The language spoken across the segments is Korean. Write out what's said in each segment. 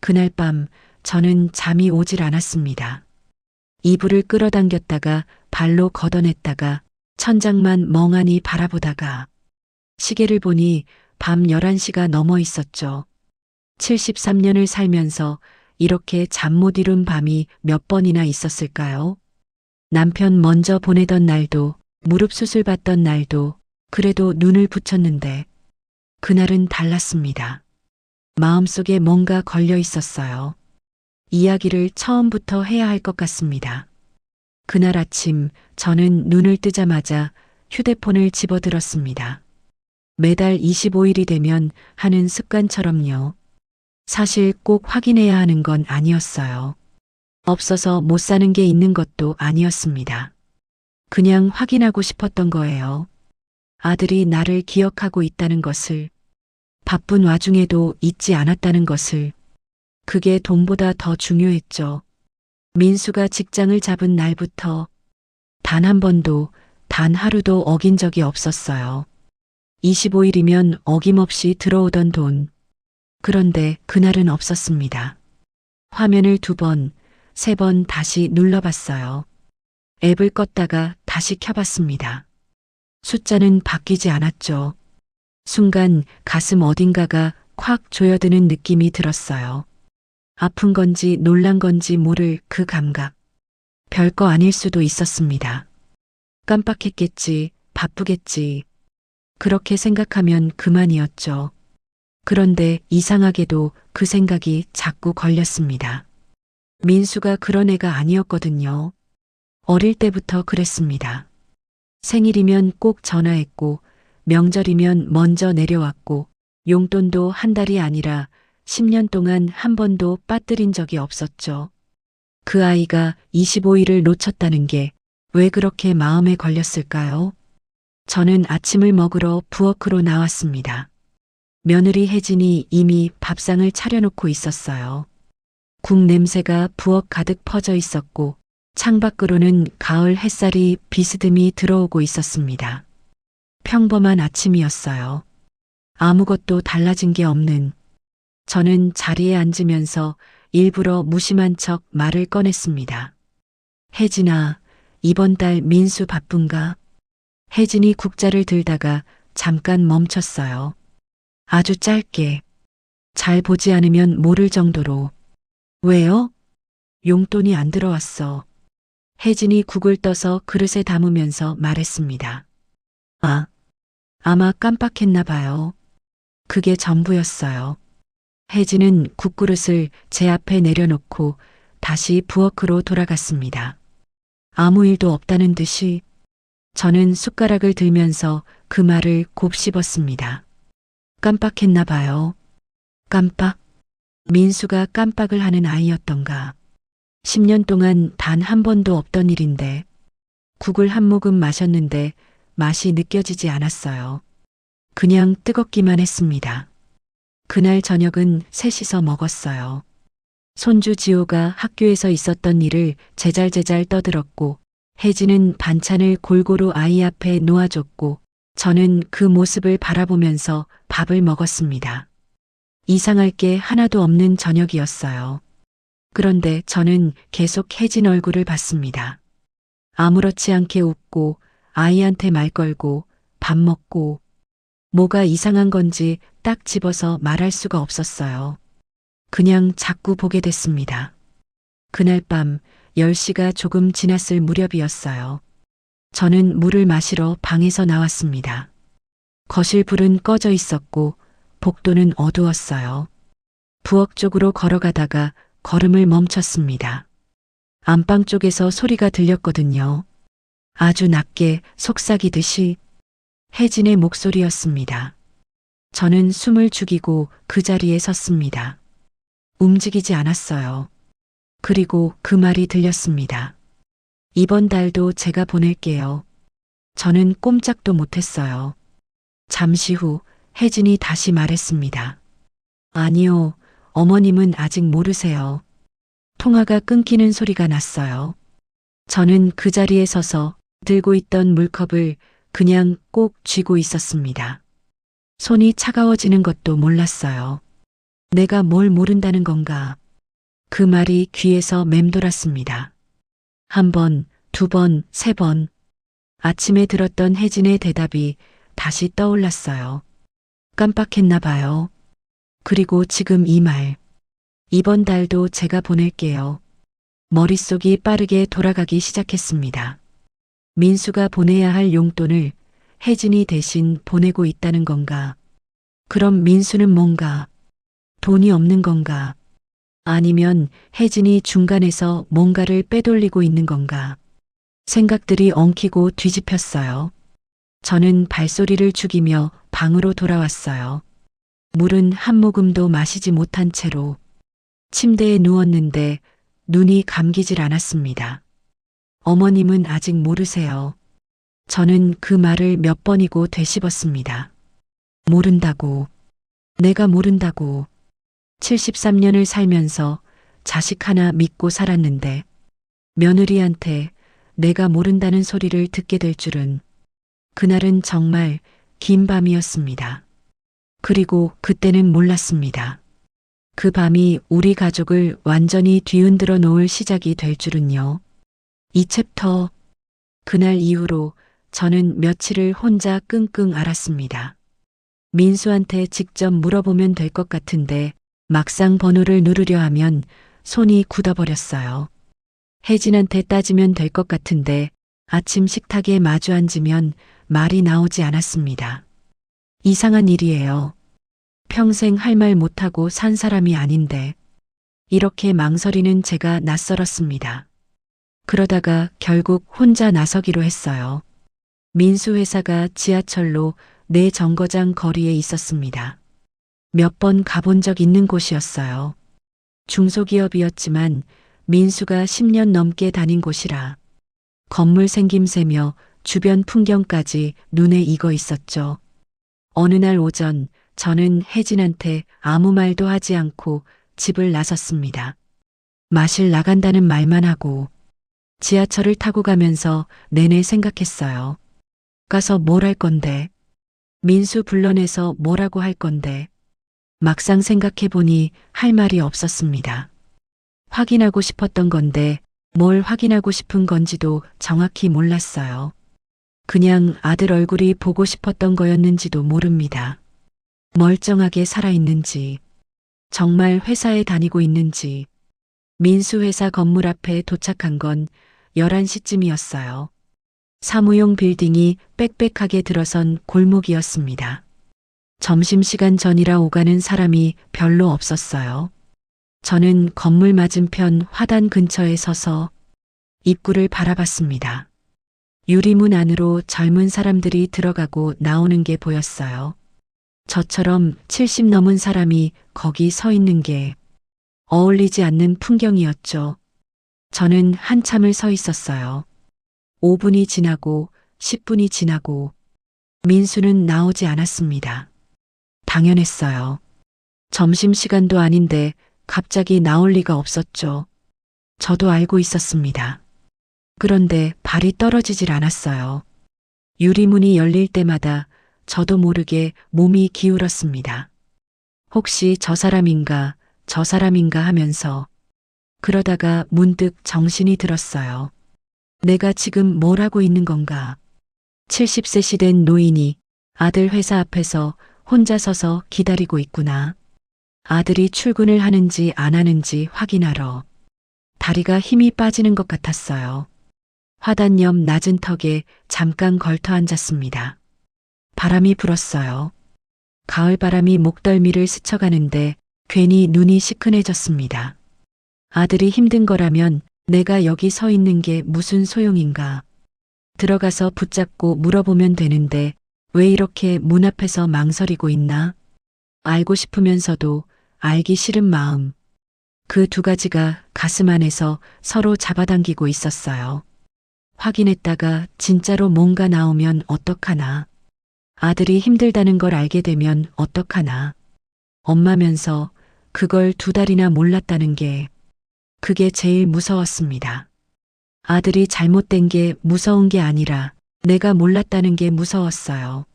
그날 밤 저는 잠이 오질 않았습니다. 이불을 끌어당겼다가 발로 걷어냈다가 천장만 멍하니 바라보다가 시계를 보니 밤 11시가 넘어 있었죠. 73년을 살면서 이렇게 잠 못 이룬 밤이 몇 번이나 있었을까요? 남편 먼저 보내던 날도, 무릎 수술 받던 날도, 그래도 눈을 붙였는데, 그날은 달랐습니다. 마음속에 뭔가 걸려 있었어요. 이야기를 처음부터 해야 할 것 같습니다. 그날 아침 저는 눈을 뜨자마자 휴대폰을 집어들었습니다. 매달 25일이 되면 하는 습관처럼요. 사실 꼭 확인해야 하는 건 아니었어요. 없어서 못 사는 게 있는 것도 아니었습니다. 그냥 확인하고 싶었던 거예요. 아들이 나를 기억하고 있다는 것을, 바쁜 와중에도 잊지 않았다는 것을, 그게 돈보다 더 중요했죠. 민수가 직장을 잡은 날부터 단 한 번도, 단 하루도 어긴 적이 없었어요. 25일이면 어김없이 들어오던 돈. 그런데 그날은 없었습니다. 화면을 2번, 3번 다시 눌러봤어요. 앱을 껐다가 다시 켜봤습니다. 숫자는 바뀌지 않았죠. 순간 가슴 어딘가가 콱 조여드는 느낌이 들었어요. 아픈 건지 놀란 건지 모를 그 감각. 별거 아닐 수도 있었습니다. 깜빡했겠지, 바쁘겠지. 그렇게 생각하면 그만이었죠. 그런데 이상하게도 그 생각이 자꾸 걸렸습니다. 민수가 그런 애가 아니었거든요. 어릴 때부터 그랬습니다. 생일이면 꼭 전화했고, 명절이면 먼저 내려왔고, 용돈도 한 달이 아니라 10년 동안 한 번도 빠뜨린 적이 없었죠. 그 아이가 25일을 놓쳤다는 게 왜 그렇게 마음에 걸렸을까요? 저는 아침을 먹으러 부엌으로 나왔습니다. 며느리 혜진이 이미 밥상을 차려놓고 있었어요. 국 냄새가 부엌 가득 퍼져 있었고 창밖으로는 가을 햇살이 비스듬히 들어오고 있었습니다. 평범한 아침이었어요. 아무것도 달라진 게 없는. 저는 자리에 앉으면서 일부러 무심한 척 말을 꺼냈습니다. 혜진아, 이번 달 민수 바쁜가? 혜진이 국자를 들다가 잠깐 멈췄어요. 아주 짧게. 잘 보지 않으면 모를 정도로. 왜요? 용돈이 안 들어왔어. 혜진이 국을 떠서 그릇에 담으면서 말했습니다. 아, 아마 깜빡했나 봐요. 그게 전부였어요. 혜진은 국그릇을 제 앞에 내려놓고 다시 부엌으로 돌아갔습니다. 아무 일도 없다는 듯이 저는 숟가락을 들면서 그 말을 곱씹었습니다. 깜빡했나 봐요. 깜빡? 민수가 깜빡을 하는 아이였던가. 10년 동안 단 한 번도 없던 일인데 국을 한 모금 마셨는데 맛이 느껴지지 않았어요. 그냥 뜨겁기만 했습니다. 그날 저녁은 셋이서 먹었어요. 손주 지호가 학교에서 있었던 일을 제잘제잘 떠들었고 혜진은 반찬을 골고루 아이 앞에 놓아줬고 저는 그 모습을 바라보면서 밥을 먹었습니다. 이상할 게 하나도 없는 저녁이었어요. 그런데 저는 계속 혜진 얼굴을 봤습니다. 아무렇지 않게 웃고 아이한테 말 걸고 밥 먹고 뭐가 이상한 건지 딱 집어서 말할 수가 없었어요. 그냥 자꾸 보게 됐습니다. 그날 밤 10시가 조금 지났을 무렵이었어요. 저는 물을 마시러 방에서 나왔습니다. 거실 불은 꺼져 있었고 복도는 어두웠어요. 부엌 쪽으로 걸어가다가 걸음을 멈췄습니다. 안방 쪽에서 소리가 들렸거든요. 아주 낮게 속삭이듯이 혜진의 목소리였습니다. 저는 숨을 죽이고 그 자리에 섰습니다. 움직이지 않았어요. 그리고 그 말이 들렸습니다. 이번 달도 제가 보낼게요. 저는 꼼짝도 못했어요. 잠시 후 혜진이 다시 말했습니다. 아니요, 어머님은 아직 모르세요. 통화가 끊기는 소리가 났어요. 저는 그 자리에 서서 들고 있던 물컵을 그냥 꼭 쥐고 있었습니다. 손이 차가워지는 것도 몰랐어요. 내가 뭘 모른다는 건가? 그 말이 귀에서 맴돌았습니다. 한 번, 두 번, 세 번. 아침에 들었던 혜진의 대답이 다시 떠올랐어요. 깜빡했나 봐요. 그리고 지금 이 말. 이번 달도 제가 보낼게요. 머릿속이 빠르게 돌아가기 시작했습니다. 민수가 보내야 할 용돈을 혜진이 대신 보내고 있다는 건가? 그럼 민수는 뭔가? 돈이 없는 건가? 아니면 혜진이 중간에서 뭔가를 빼돌리고 있는 건가? 생각들이 엉키고 뒤집혔어요. 저는 발소리를 죽이며 방으로 돌아왔어요. 물은 한 모금도 마시지 못한 채로 침대에 누웠는데 눈이 감기질 않았습니다. 어머님은 아직 모르세요. 저는 그 말을 몇 번이고 되씹었습니다. 모른다고. 내가 모른다고. 73년을 살면서 자식 하나 믿고 살았는데 며느리한테 내가 모른다는 소리를 듣게 될 줄은. 그날은 정말 긴 밤이었습니다. 그리고 그때는 몰랐습니다. 그 밤이 우리 가족을 완전히 뒤흔들어 놓을 시작이 될 줄은요. 이 챕터. 그날 이후로 저는 며칠을 혼자 끙끙 앓았습니다. 민수한테 직접 물어보면 될 것 같은데 막상 번호를 누르려 하면 손이 굳어버렸어요. 혜진한테 따지면 될 것 같은데 아침 식탁에 마주 앉으면 말이 나오지 않았습니다. 이상한 일이에요. 평생 할 말 못하고 산 사람이 아닌데 이렇게 망설이는 제가 낯설었습니다. 그러다가 결국 혼자 나서기로 했어요. 민수 회사가 지하철로 내 정거장 거리에 있었습니다. 몇 번 가본 적 있는 곳이었어요. 중소기업이었지만 민수가 10년 넘게 다닌 곳이라 건물 생김새며 주변 풍경까지 눈에 익어 있었죠. 어느 날 오전 저는 혜진한테 아무 말도 하지 않고 집을 나섰습니다. 마실 나간다는 말만 하고 지하철을 타고 가면서 내내 생각했어요. 가서 뭘 할 건데? 민수 불러내서 뭐라고 할 건데? 막상 생각해보니 할 말이 없었습니다. 확인하고 싶었던 건데 뭘 확인하고 싶은 건지도 정확히 몰랐어요. 그냥 아들 얼굴이 보고 싶었던 거였는지도 모릅니다. 멀쩡하게 살아있는지, 정말 회사에 다니고 있는지. 민수 회사 건물 앞에 도착한 건 11시쯤이었어요. 사무용 빌딩이 빽빽하게 들어선 골목이었습니다. 점심시간 전이라 오가는 사람이 별로 없었어요. 저는 건물 맞은편 화단 근처에 서서 입구를 바라봤습니다. 유리문 안으로 젊은 사람들이 들어가고 나오는 게 보였어요. 저처럼 70 넘은 사람이 거기 서 있는 게 어울리지 않는 풍경이었죠. 저는 한참을 서 있었어요. 5분이 지나고 10분이 지나고 민수는 나오지 않았습니다. 당연했어요. 점심시간도 아닌데 갑자기 나올 리가 없었죠. 저도 알고 있었습니다. 그런데 발이 떨어지질 않았어요. 유리문이 열릴 때마다 저도 모르게 몸이 기울었습니다. 혹시 저 사람인가 하면서 그러다가 문득 정신이 들었어요. 내가 지금 뭘 하고 있는 건가? 70세 된 노인이 아들 회사 앞에서 혼자 서서 기다리고 있구나. 아들이 출근을 하는지 안 하는지 확인하러. 다리가 힘이 빠지는 것 같았어요. 화단 옆 낮은 턱에 잠깐 걸터 앉았습니다. 바람이 불었어요. 가을 바람이 목덜미를 스쳐가는데 괜히 눈이 시큰해졌습니다. 아들이 힘든 거라면 내가 여기 서 있는 게 무슨 소용인가. 들어가서 붙잡고 물어보면 되는데 왜 이렇게 문 앞에서 망설이고 있나? 알고 싶으면서도 알기 싫은 마음. 그 두 가지가 가슴 안에서 서로 잡아당기고 있었어요. 확인했다가 진짜로 뭔가 나오면 어떡하나. 아들이 힘들다는 걸 알게 되면 어떡하나. 엄마면서 그걸 2달이나 몰랐다는 게 그게 제일 무서웠습니다. 아들이 잘못된 게 무서운 게 아니라 내가 몰랐다는 게 무서웠어요.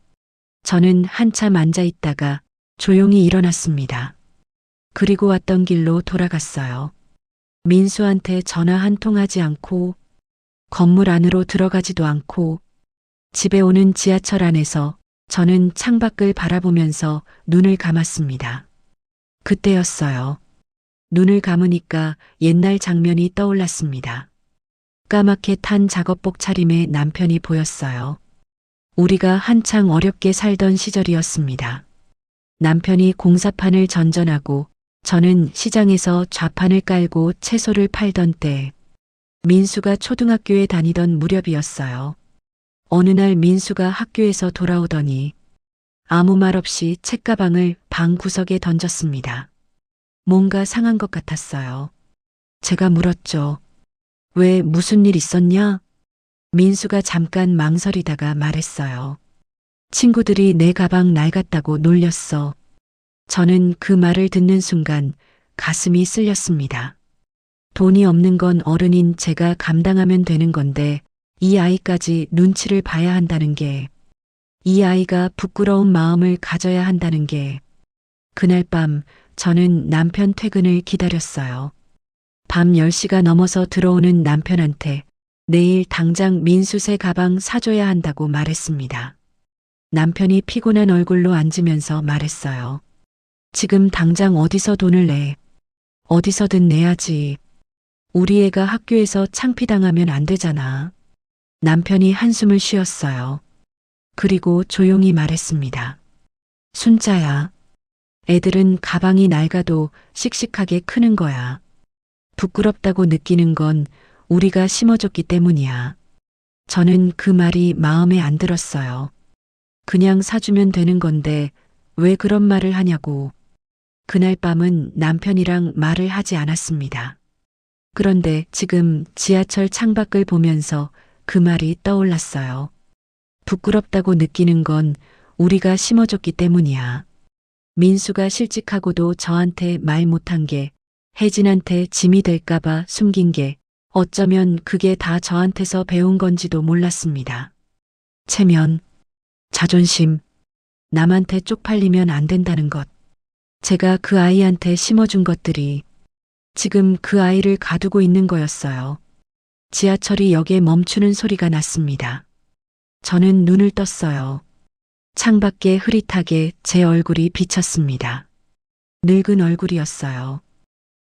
저는 한참 앉아 있다가 조용히 일어났습니다. 그리고 왔던 길로 돌아갔어요. 민수한테 전화 한 통 하지 않고 건물 안으로 들어가지도 않고 집에 오는 지하철 안에서 저는 창밖을 바라보면서 눈을 감았습니다. 그때였어요. 눈을 감으니까 옛날 장면이 떠올랐습니다. 까맣게 탄 작업복 차림의 남편이 보였어요. 우리가 한창 어렵게 살던 시절이었습니다. 남편이 공사판을 전전하고 저는 시장에서 좌판을 깔고 채소를 팔던 때 민수가 초등학교에 다니던 무렵이었어요. 어느 날 민수가 학교에서 돌아오더니 아무 말 없이 책가방을 방 구석에 던졌습니다. 뭔가 상한 것 같았어요. 제가 물었죠. 왜 무슨 일 있었냐? 민수가 잠깐 망설이다가 말했어요. 친구들이 내 가방 낡았다고 놀렸어. 저는 그 말을 듣는 순간 가슴이 쓸렸습니다. 돈이 없는 건 어른인 제가 감당하면 되는 건데 이 아이까지 눈치를 봐야 한다는 게, 이 아이가 부끄러운 마음을 가져야 한다는 게. 그날 밤 저는 남편 퇴근을 기다렸어요. 밤 10시가 넘어서 들어오는 남편한테 내일 당장 민수 새 가방 사줘야 한다고 말했습니다. 남편이 피곤한 얼굴로 앉으면서 말했어요. 지금 당장 어디서 돈을 내? 어디서든 내야지. 우리 애가 학교에서 창피당하면 안 되잖아. 남편이 한숨을 쉬었어요. 그리고 조용히 말했습니다. 순자야. 애들은 가방이 낡아도 씩씩하게 크는 거야. 부끄럽다고 느끼는 건 우리가 심어줬기 때문이야. 저는 그 말이 마음에 안 들었어요. 그냥 사주면 되는 건데 왜 그런 말을 하냐고. 그날 밤은 남편이랑 말을 하지 않았습니다. 그런데 지금 지하철 창밖을 보면서 그 말이 떠올랐어요. 부끄럽다고 느끼는 건 우리가 심어줬기 때문이야. 민수가 실직하고도 저한테 말 못한 게, 혜진한테 짐이 될까봐 숨긴 게, 어쩌면 그게 다 저한테서 배운 건지도 몰랐습니다. 체면, 자존심, 남한테 쪽팔리면 안 된다는 것. 제가 그 아이한테 심어준 것들이 지금 그 아이를 가두고 있는 거였어요. 지하철이 역에 멈추는 소리가 났습니다. 저는 눈을 떴어요. 창밖에 흐릿하게 제 얼굴이 비쳤습니다. 늙은 얼굴이었어요.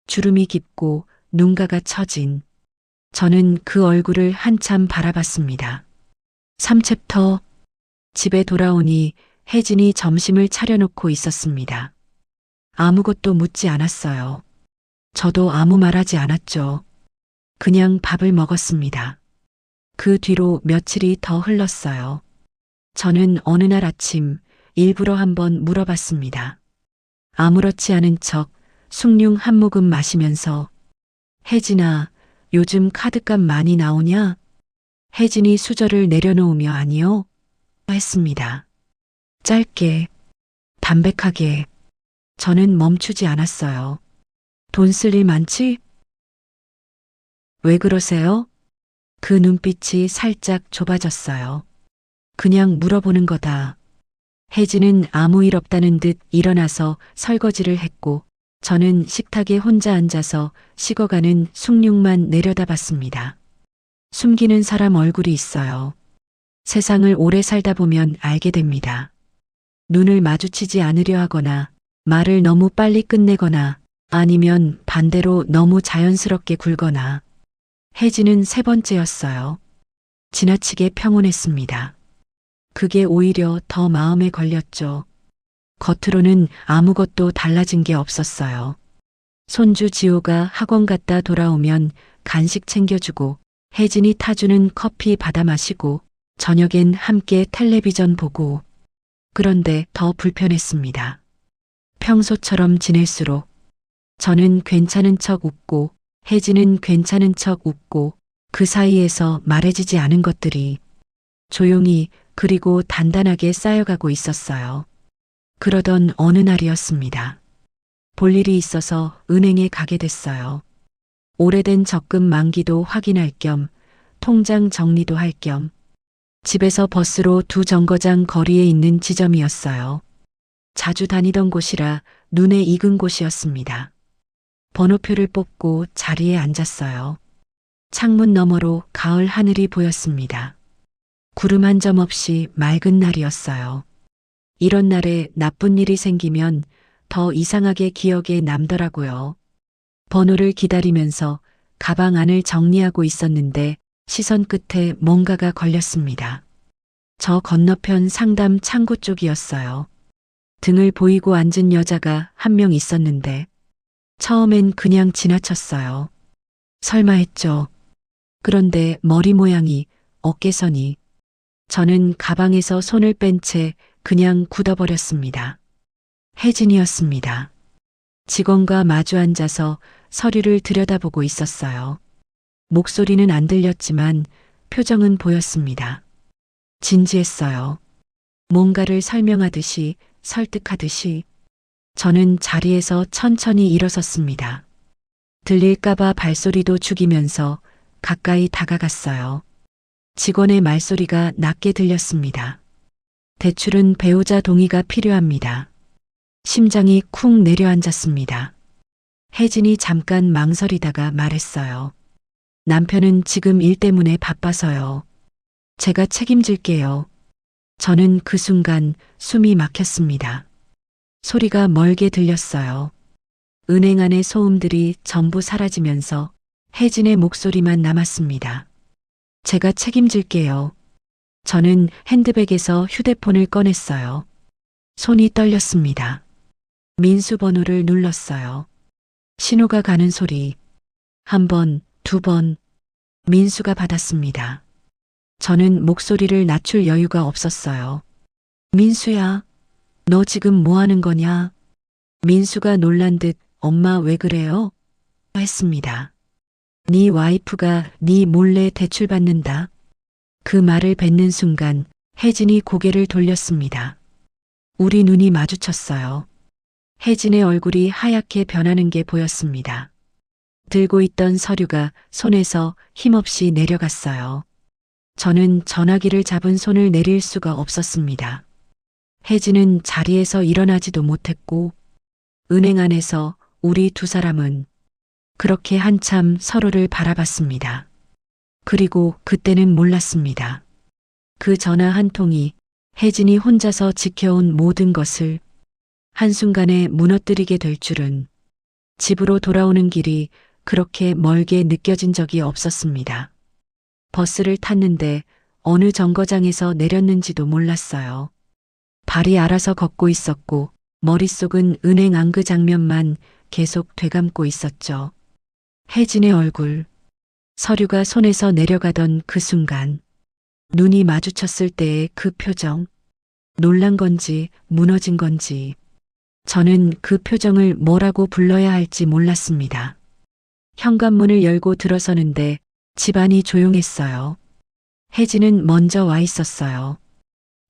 주름이 깊고 눈가가 처진. 저는 그 얼굴을 한참 바라봤습니다. 3챕터. 집에 돌아오니 혜진이 점심을 차려놓고 있었습니다. 아무것도 묻지 않았어요. 저도 아무 말하지 않았죠. 그냥 밥을 먹었습니다. 그 뒤로 며칠이 더 흘렀어요. 저는 어느 날 아침 일부러 한번 물어봤습니다. 아무렇지 않은 척 숭늉 한 모금 마시면서, 혜진아, 요즘 카드값 많이 나오냐? 혜진이 수저를 내려놓으며 아니요? 했습니다. 짧게, 담백하게. 저는 멈추지 않았어요. 돈 쓸 일 많지? 왜 그러세요? 그 눈빛이 살짝 좁아졌어요. 그냥 물어보는 거다. 혜진은 아무 일 없다는 듯 일어나서 설거지를 했고, 저는 식탁에 혼자 앉아서 식어가는 숭늉만 내려다봤습니다. 숨기는 사람 얼굴이 있어요. 세상을 오래 살다 보면 알게 됩니다. 눈을 마주치지 않으려 하거나, 말을 너무 빨리 끝내거나, 아니면 반대로 너무 자연스럽게 굴거나. 혜진은 세 번째였어요. 지나치게 평온했습니다. 그게 오히려 더 마음에 걸렸죠. 겉으로는 아무것도 달라진 게 없었어요. 손주 지호가 학원 갔다 돌아오면 간식 챙겨주고, 혜진이 타주는 커피 받아 마시고, 저녁엔 함께 텔레비전 보고. 그런데 더 불편했습니다. 평소처럼 지낼수록 저는 괜찮은 척 웃고, 혜진은 괜찮은 척 웃고, 그 사이에서 말해지지 않은 것들이 조용히 그리고 단단하게 쌓여가고 있었어요. 그러던 어느 날이었습니다. 볼 일이 있어서 은행에 가게 됐어요. 오래된 적금 만기도 확인할 겸, 통장 정리도 할 겸. 집에서 버스로 2 정거장 거리에 있는 지점이었어요. 자주 다니던 곳이라 눈에 익은 곳이었습니다. 번호표를 뽑고 자리에 앉았어요. 창문 너머로 가을 하늘이 보였습니다. 구름 한 점 없이 맑은 날이었어요. 이런 날에 나쁜 일이 생기면 더 이상하게 기억에 남더라고요. 번호를 기다리면서 가방 안을 정리하고 있었는데 시선 끝에 뭔가가 걸렸습니다. 저 건너편 상담 창구 쪽이었어요. 등을 보이고 앉은 여자가 한 명 있었는데 처음엔 그냥 지나쳤어요. 설마 했죠. 그런데 머리 모양이, 어깨선이. 저는 가방에서 손을 뺀 채 그냥 굳어버렸습니다. 혜진이었습니다. 직원과 마주 앉아서 서류를 들여다보고 있었어요. 목소리는 안 들렸지만 표정은 보였습니다. 진지했어요. 뭔가를 설명하듯이, 설득하듯이. 저는 자리에서 천천히 일어섰습니다. 들릴까봐 발소리도 죽이면서 가까이 다가갔어요. 직원의 말소리가 낮게 들렸습니다. 대출은 배우자 동의가 필요합니다. 심장이 쿵 내려앉았습니다. 혜진이 잠깐 망설이다가 말했어요. 남편은 지금 일 때문에 바빠서요. 제가 책임질게요. 저는 그 순간 숨이 막혔습니다. 소리가 멀게 들렸어요. 은행 안의 소음들이 전부 사라지면서 혜진의 목소리만 남았습니다. 제가 책임질게요. 저는 핸드백에서 휴대폰을 꺼냈어요. 손이 떨렸습니다. 민수 번호를 눌렀어요. 신호가 가는 소리. 한 번, 두 번. 민수가 받았습니다. 저는 목소리를 낮출 여유가 없었어요. 민수야, 너 지금 뭐 하는 거냐? 민수가 놀란 듯 엄마 왜 그래요? 했습니다. 네 와이프가 네 몰래 대출 받는다. 그 말을 뱉는 순간 혜진이 고개를 돌렸습니다. 우리 눈이 마주쳤어요. 혜진의 얼굴이 하얗게 변하는 게 보였습니다. 들고 있던 서류가 손에서 힘없이 내려갔어요. 저는 전화기를 잡은 손을 내릴 수가 없었습니다. 혜진은 자리에서 일어나지도 못했고 은행 안에서 우리 두 사람은 그렇게 한참 서로를 바라봤습니다. 그리고 그때는 몰랐습니다. 그 전화 한 통이 혜진이 혼자서 지켜온 모든 것을 한순간에 무너뜨리게 될 줄은 집으로 돌아오는 길이 그렇게 멀게 느껴진 적이 없었습니다. 버스를 탔는데 어느 정거장에서 내렸는지도 몰랐어요. 발이 알아서 걷고 있었고 머릿속은 은행 안 그 장면만 계속 되감고 있었죠. 혜진의 얼굴, 서류가 손에서 내려가던 그 순간, 눈이 마주쳤을 때의 그 표정, 놀란 건지 무너진 건지, 저는 그 표정을 뭐라고 불러야 할지 몰랐습니다. 현관문을 열고 들어서는데 집안이 조용했어요. 혜진은 먼저 와 있었어요.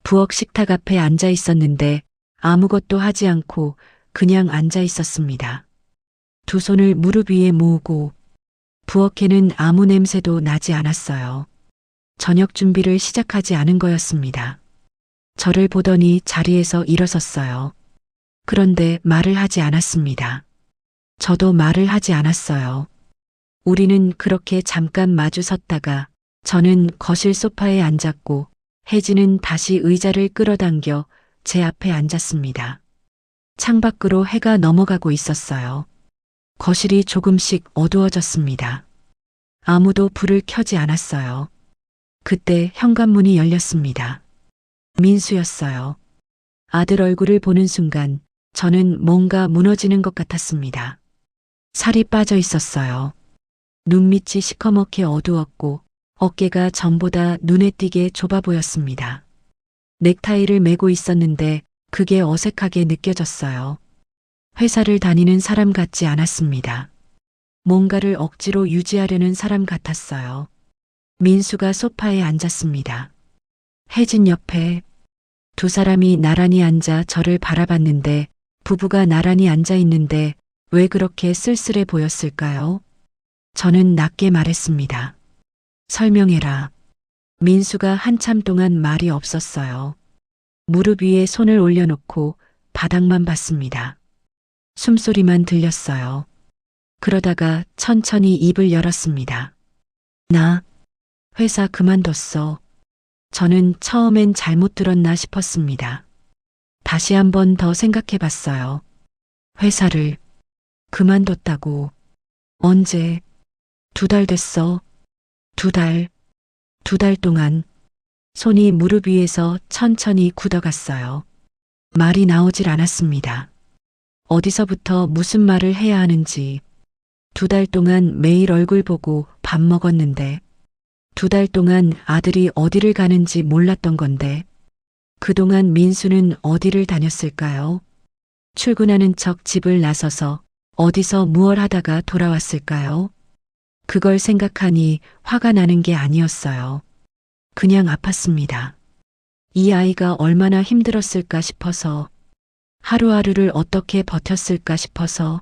부엌 식탁 앞에 앉아 있었는데 아무것도 하지 않고 그냥 앉아 있었습니다. 두 손을 무릎 위에 모으고 부엌에는 아무 냄새도 나지 않았어요. 저녁 준비를 시작하지 않은 거였습니다. 저를 보더니 자리에서 일어섰어요. 그런데 말을 하지 않았습니다. 저도 말을 하지 않았어요. 우리는 그렇게 잠깐 마주 섰다가 저는 거실 소파에 앉았고 혜진은 다시 의자를 끌어당겨 제 앞에 앉았습니다. 창밖으로 해가 넘어가고 있었어요. 거실이 조금씩 어두워졌습니다. 아무도 불을 켜지 않았어요. 그때 현관문이 열렸습니다. 민수였어요. 아들 얼굴을 보는 순간 저는 뭔가 무너지는 것 같았습니다. 살이 빠져 있었어요. 눈밑이 시커멓게 어두웠고 어깨가 전보다 눈에 띄게 좁아 보였습니다. 넥타이를 매고 있었는데 그게 어색하게 느껴졌어요. 회사를 다니는 사람 같지 않았습니다. 뭔가를 억지로 유지하려는 사람 같았어요. 민수가 소파에 앉았습니다. 혜진 옆에 두 사람이 나란히 앉아 저를 바라봤는데 부부가 나란히 앉아 있는데 왜 그렇게 쓸쓸해 보였을까요? 저는 낮게 말했습니다. 설명해라. 민수가 한참 동안 말이 없었어요. 무릎 위에 손을 올려놓고 바닥만 봤습니다. 숨소리만 들렸어요. 그러다가 천천히 입을 열었습니다. 나 회사 그만뒀어. 저는 처음엔 잘못 들었나 싶었습니다. 다시 한 번 더 생각해 봤어요. 회사를 그만뒀다고. 언제? 2달 됐어. 2달. 2달 동안 손이 무릎 위에서 천천히 굳어갔어요. 말이 나오질 않았습니다. 어디서부터 무슨 말을 해야 하는지. 2달 동안 매일 얼굴 보고 밥 먹었는데, 2달 동안 아들이 어디를 가는지 몰랐던 건데, 그동안 민수는 어디를 다녔을까요? 출근하는 척 집을 나서서 어디서 무얼 하다가 돌아왔을까요? 그걸 생각하니 화가 나는 게 아니었어요. 그냥 아팠습니다. 이 아이가 얼마나 힘들었을까 싶어서, 하루하루를 어떻게 버텼을까 싶어서,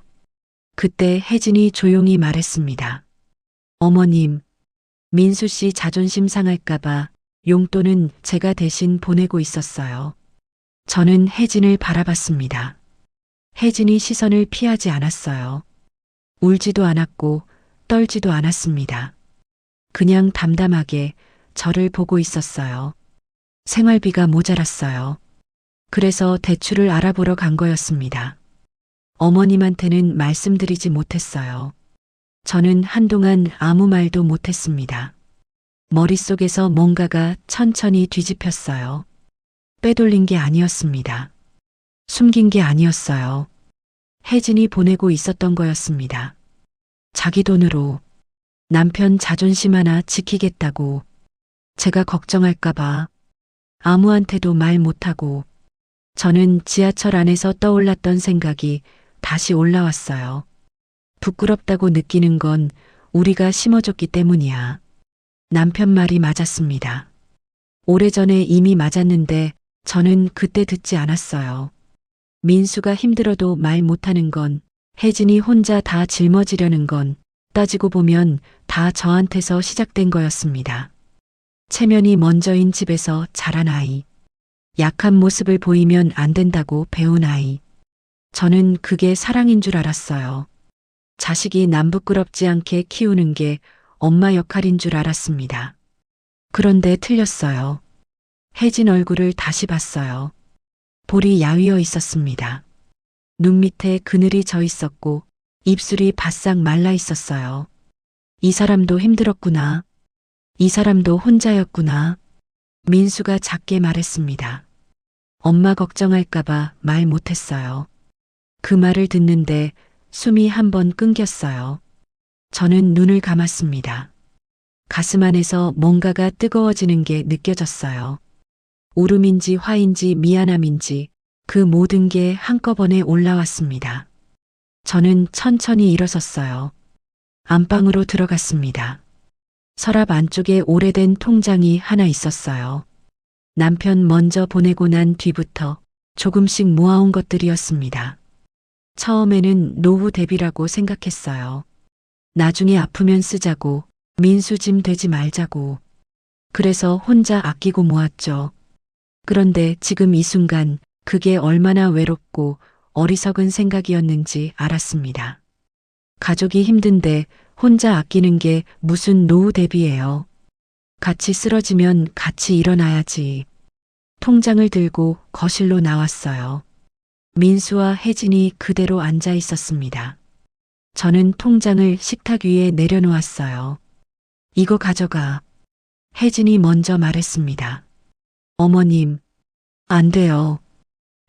그때 혜진이 조용히 말했습니다. 어머님, 민수 씨 자존심 상할까봐 용돈은 제가 대신 보내고 있었어요. 저는 혜진을 바라봤습니다. 혜진이 시선을 피하지 않았어요. 울지도 않았고 떨지도 않았습니다. 그냥 담담하게 저를 보고 있었어요. 생활비가 모자랐어요. 그래서 대출을 알아보러 간 거였습니다. 어머님한테는 말씀드리지 못했어요. 저는 한동안 아무 말도 못했습니다. 머릿속에서 뭔가가 천천히 뒤집혔어요. 빼돌린 게 아니었습니다. 숨긴 게 아니었어요. 혜진이 보내고 있었던 거였습니다. 자기 돈으로 남편 자존심 하나 지키겠다고. 제가 걱정할까봐 아무한테도 말 못하고. 저는 지하철 안에서 떠올랐던 생각이 다시 올라왔어요. 부끄럽다고 느끼는 건 우리가 심어줬기 때문이야. 남편 말이 맞았습니다. 오래전에 이미 맞았는데 저는 그때 듣지 않았어요. 민수가 힘들어도 말 못하는 건, 혜진이 혼자 다 짊어지려는 건 따지고 보면 다 저한테서 시작된 거였습니다. 체면이 먼저인 집에서 자란 아이. 약한 모습을 보이면 안 된다고 배운 아이. 저는 그게 사랑인 줄 알았어요. 자식이 남 부끄럽지 않게 키우는 게 엄마 역할인 줄 알았습니다. 그런데 틀렸어요. 혜진 얼굴을 다시 봤어요. 볼이 야위어 있었습니다. 눈 밑에 그늘이 져 있었고 입술이 바싹 말라 있었어요. 이 사람도 힘들었구나. 이 사람도 혼자였구나. 민수가 작게 말했습니다. 엄마 걱정할까봐 말 못했어요. 그 말을 듣는데 숨이 한 번 끊겼어요. 저는 눈을 감았습니다. 가슴 안에서 뭔가가 뜨거워지는 게 느껴졌어요. 울음인지 화인지 미안함인지 그 모든 게 한꺼번에 올라왔습니다. 저는 천천히 일어섰어요. 안방으로 들어갔습니다. 서랍 안쪽에 오래된 통장이 하나 있었어요. 남편 먼저 보내고 난 뒤부터 조금씩 모아온 것들이었습니다. 처음에는 노후 대비라고 생각했어요. 나중에 아프면 쓰자고, 민수 짐 되지 말자고. 그래서 혼자 아끼고 모았죠. 그런데 지금 이 순간 그게 얼마나 외롭고 어리석은 생각이었는지 알았습니다. 가족이 힘든데 혼자 아끼는 게 무슨 노후 대비예요. 같이 쓰러지면 같이 일어나야지. 통장을 들고 거실로 나왔어요. 민수와 혜진이 그대로 앉아 있었습니다. 저는 통장을 식탁 위에 내려놓았어요. 이거 가져가. 혜진이 먼저 말했습니다. 어머님, 안 돼요.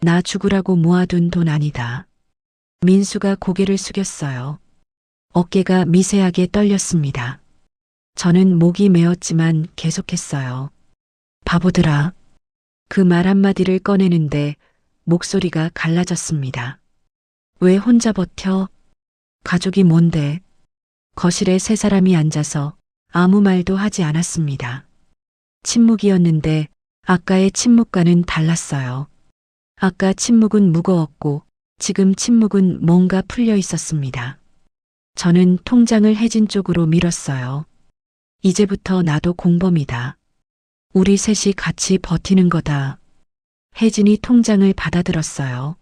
나 죽으라고 모아둔 돈 아니다. 민수가 고개를 숙였어요. 어깨가 미세하게 떨렸습니다. 저는 목이 메었지만 계속했어요. 바보들아. 그 말 한마디를 꺼내는데 목소리가 갈라졌습니다. 왜 혼자 버텨? 가족이 뭔데? 거실에 세 사람이 앉아서 아무 말도 하지 않았습니다. 침묵이었는데 아까의 침묵과는 달랐어요. 아까 침묵은 무거웠고 지금 침묵은 뭔가 풀려 있었습니다. 저는 통장을 혜진 쪽으로 밀었어요. 이제부터 나도 공범이다. 우리 셋이 같이 버티는 거다. 혜진이 통장을 받아들었어요.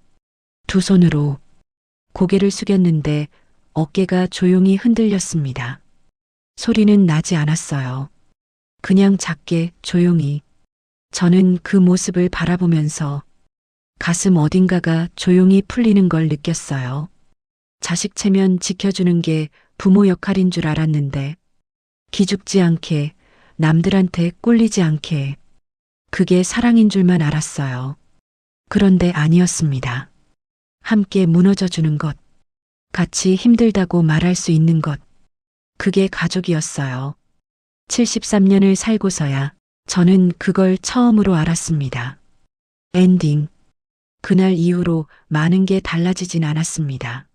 두 손으로. 고개를 숙였는데 어깨가 조용히 흔들렸습니다. 소리는 나지 않았어요. 그냥 작게 조용히. 저는 그 모습을 바라보면서 가슴 어딘가가 조용히 풀리는 걸 느꼈어요. 자식 체면 지켜주는 게 부모 역할인 줄 알았는데 기죽지 않게, 남들한테 꼴리지 않게, 그게 사랑인 줄만 알았어요. 그런데 아니었습니다. 함께 무너져 주는 것, 같이 힘들다고 말할 수 있는 것, 그게 가족이었어요. 73년을 살고서야 저는 그걸 처음으로 알았습니다. 엔딩. 그날 이후로 많은 게 달라지진 않았습니다.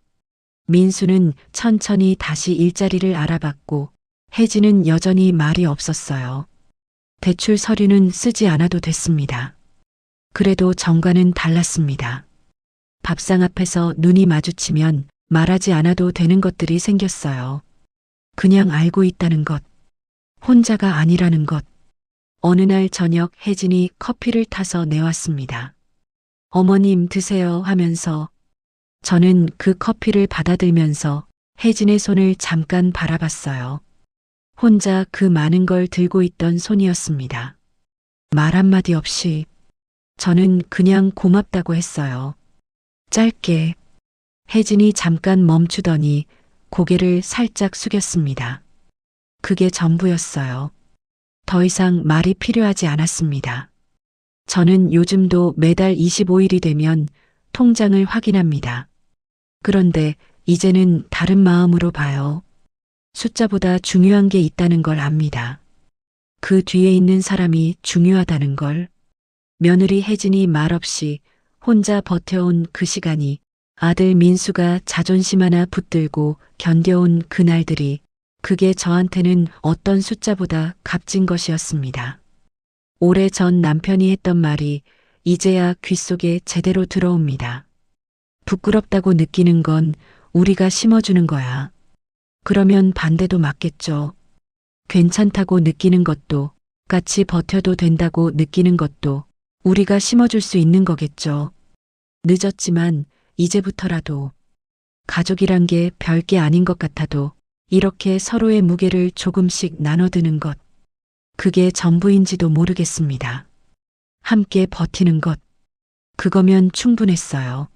민수는 천천히 다시 일자리를 알아봤고 혜진은 여전히 말이 없었어요. 대출 서류는 쓰지 않아도 됐습니다. 그래도 정과는 달랐습니다. 밥상 앞에서 눈이 마주치면 말하지 않아도 되는 것들이 생겼어요. 그냥 알고 있다는 것, 혼자가 아니라는 것. 어느 날 저녁 혜진이 커피를 타서 내왔습니다. 어머님 드세요 하면서 저는 그 커피를 받아들면서 혜진의 손을 잠깐 바라봤어요. 혼자 그 많은 걸 들고 있던 손이었습니다. 말 한마디 없이 저는 그냥 고맙다고 했어요. 짧게. 혜진이 잠깐 멈추더니 고개를 살짝 숙였습니다. 그게 전부였어요. 더 이상 말이 필요하지 않았습니다. 저는 요즘도 매달 25일이 되면 통장을 확인합니다. 그런데 이제는 다른 마음으로 봐요. 숫자보다 중요한 게 있다는 걸 압니다. 그 뒤에 있는 사람이 중요하다는 걸. 며느리 혜진이 말없이 혼자 버텨온 그 시간이, 아들 민수가 자존심 하나 붙들고 견뎌온 그날들이, 그게 저한테는 어떤 숫자보다 값진 것이었습니다. 오래전 남편이 했던 말이 이제야 귓속에 제대로 들어옵니다. 부끄럽다고 느끼는 건 우리가 심어주는 거야. 그러면 반대도 맞겠죠. 괜찮다고 느끼는 것도, 같이 버텨도 된다고 느끼는 것도 우리가 심어줄 수 있는 거겠죠. 늦었지만 이제부터라도, 가족이란 게 별게 아닌 것 같아도 이렇게 서로의 무게를 조금씩 나눠드는 것, 그게 전부인지도 모르겠습니다. 함께 버티는 것, 그거면 충분했어요.